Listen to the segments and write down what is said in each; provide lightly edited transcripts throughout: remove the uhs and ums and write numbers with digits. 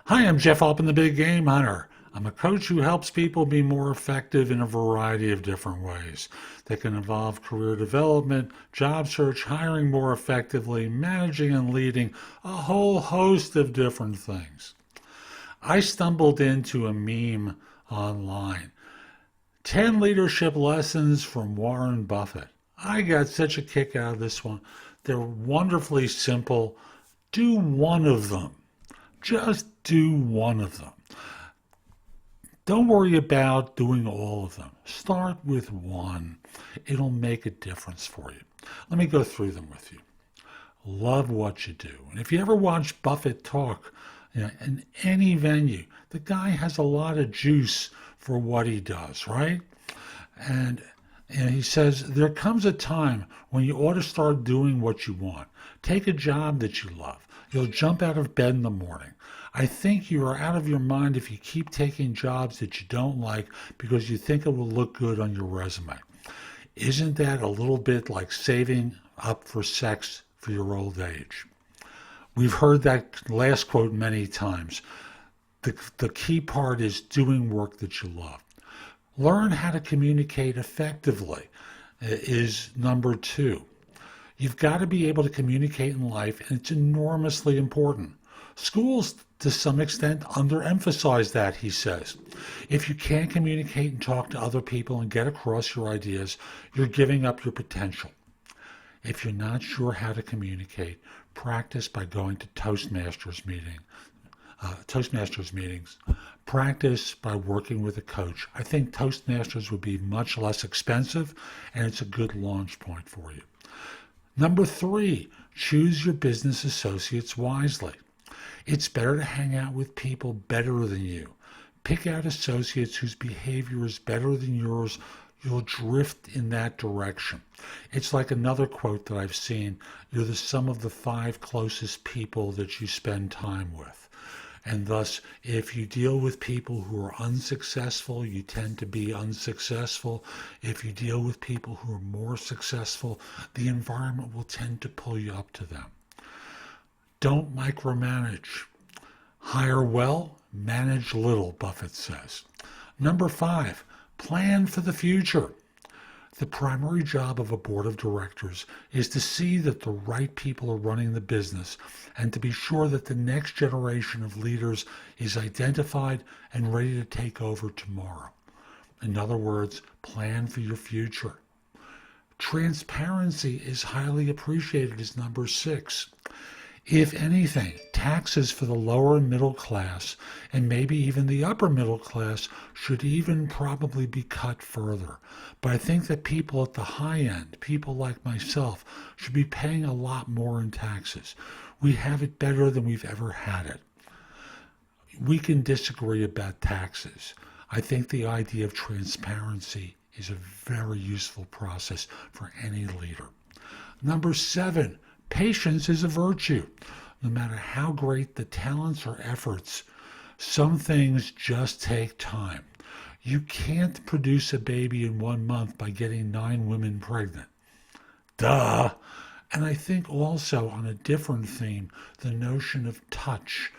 Hi, I'm Jeff Altman, the Big Game Hunter. I'm a coach who helps people be more effective in a variety of different ways. That can involve career development, job search, hiring more effectively, managing and leading, a whole host of different things. I stumbled into a meme online. 10 leadership lessons from Warren Buffett. I got such a kick out of this one. They're wonderfully simple. Do one of them. Just do one of them. Don't worry about doing all of them. Start with one. It'll make a difference for you. Let me go through them with you. Love what you do. And if you ever watch Buffett talk in any venue, the guy has a lot of juice for what he does, right? And he says, there comes a time when you ought to start doing what you want. Take a job that you love. You'll jump out of bed in the morning. I think you are out of your mind if you keep taking jobs that you don't like because you think it will look good on your resume. Isn't that a little bit like saving up for sex for your old age? We've heard that last quote many times. The key part is doing work that you love. Learn how to communicate effectively is number two. You've got to be able to communicate in life, and it's enormously important. Schools, to some extent, underemphasize that, he says. If you can't communicate and talk to other people and get across your ideas, you're giving up your potential. If you're not sure how to communicate, practice by going to Toastmasters meetings. Practice by working with a coach. I think Toastmasters would be much less expensive, and it's a good launch point for you. Number three, choose your business associates wisely. It's better to hang out with people better than you. Pick out associates whose behavior is better than yours. You'll drift in that direction. It's like another quote that I've seen. You're the sum of the 5 closest people that you spend time with. And thus, if you deal with people who are unsuccessful, you tend to be unsuccessful. If you deal with people who are more successful, the environment will tend to pull you up to them. Don't micromanage. Hire well, manage little, Buffett says. Number 5, plan for the future. The primary job of a board of directors is to see that the right people are running the business and to be sure that the next generation of leaders is identified and ready to take over tomorrow. In other words, plan for your future. Transparency is highly appreciated as number 6. If anything, taxes for the lower and middle class, and maybe even the upper middle class, should even probably be cut further. But I think that people at the high end, people like myself, should be paying a lot more in taxes. We have it better than we've ever had it. We can disagree about taxes. I think the idea of transparency is a very useful process for any leader. Number 7, patience is a virtue. No matter how great the talents or efforts, some things just take time. You can't produce a baby in 1 month by getting 9 women pregnant. Duh! And I think also on a different theme, the notion of touch,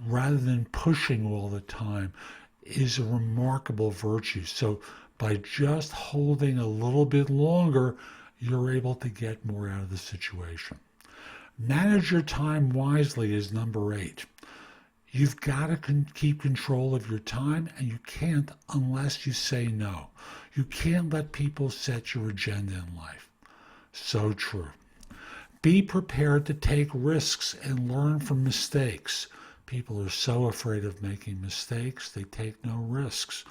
rather than pushing all the time, is a remarkable virtue. So by just holding a little bit longer, you're able to get more out of the situation. Manage your time wisely is number 8. You've got to keep control of your time, and you can't unless you say no. You can't let people set your agenda in life. So true. Be prepared to take risks and learn from mistakes. People are so afraid of making mistakes, they take no risks.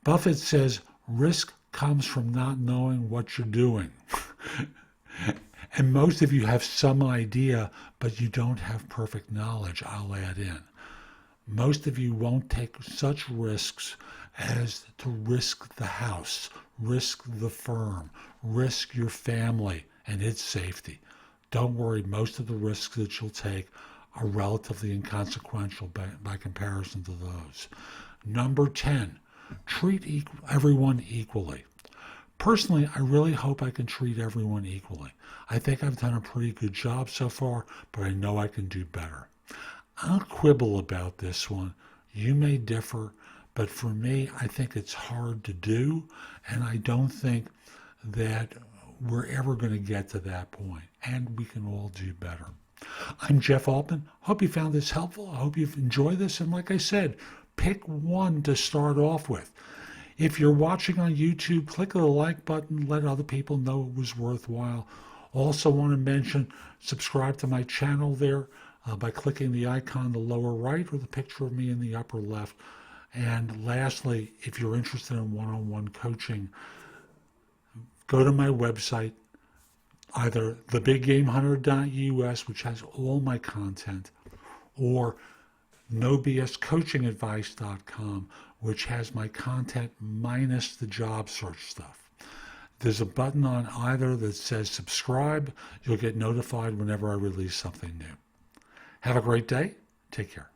Buffett says, risk comes from not knowing what you're doing. And most of you have some idea, but you don't have perfect knowledge, I'll add in. Most of you won't take such risks as to risk the house, risk the firm, risk your family and its safety. Don't worry, most of the risks that you'll take are relatively inconsequential by comparison to those. Number 10, treat everyone equally. Personally, I really hope I can treat everyone equally. I think I've done a pretty good job so far, but I know I can do better. I'll quibble about this one. You may differ, but for me, I think it's hard to do, and I don't think that we're ever going to get to that point, and we can all do better. I'm Jeff Altman. Hope you found this helpful. I hope you've enjoyed this, and like I said, pick one to start off with. If you're watching on YouTube, click the like button, let other people know it was worthwhile. Also want to mention, subscribe to my channel there by clicking the icon in the lower right or the picture of me in the upper left. And lastly, if you're interested in one-on-one coaching, go to my website, either thebiggamehunter.us, which has all my content, or nobscoachingadvice.com, which has my content minus the job search stuff. There's a button on either that says subscribe. You'll get notified whenever I release something new. Have a great day. Take care.